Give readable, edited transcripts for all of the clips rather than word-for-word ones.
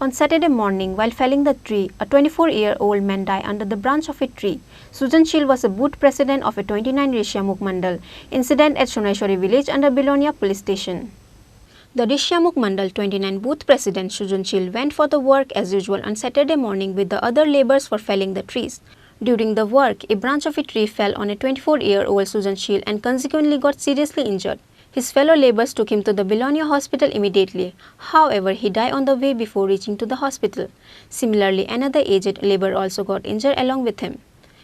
On Saturday morning, while felling the tree, a 24-year-old man died under the branch of a tree. Sujan Shil was a booth president of a 29 Rishyamukh Mandal incident at Sonaishwari village under Bilonia police station. The Rishyamukh Mandal 29 booth president Sujan Shil went for the work as usual on Saturday morning with the other labourers for felling the trees. During the work, a branch of a tree fell on a 24-year-old Sujan Shil and consequently got seriously injured. His fellow labourers took him to the Bilonia hospital immediately. However, he died on the way before reaching to the hospital. Similarly, another aged labourer also got injured along with him.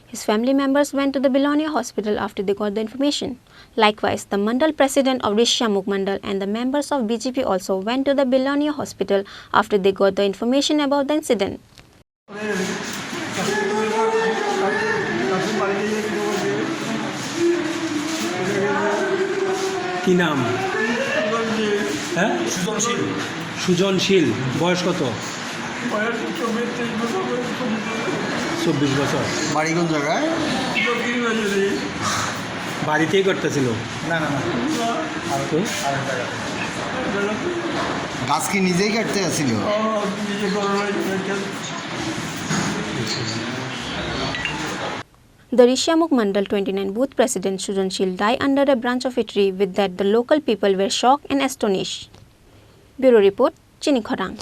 His family members went to the Bilonia hospital after they got the information. Likewise, the Mandal president of Rishyamukh Mandal and the members of BJP also went to the Bilonia hospital after they got the information about the incident. কি নাম? হ্যাঁ, সুজন শীল। বয়স কত? 24 বছর। বাড়ি কোন জায়গায়? বাড়িতেই করতেছিল? না না না, গাছ কি নিজেই কাটতে আসছিল? The Rishyamukh Mandal 29 booth president Sujan Shil died under a branch of a tree. With that, the local people were shocked and astonished. Bureau report, Chini Khorang.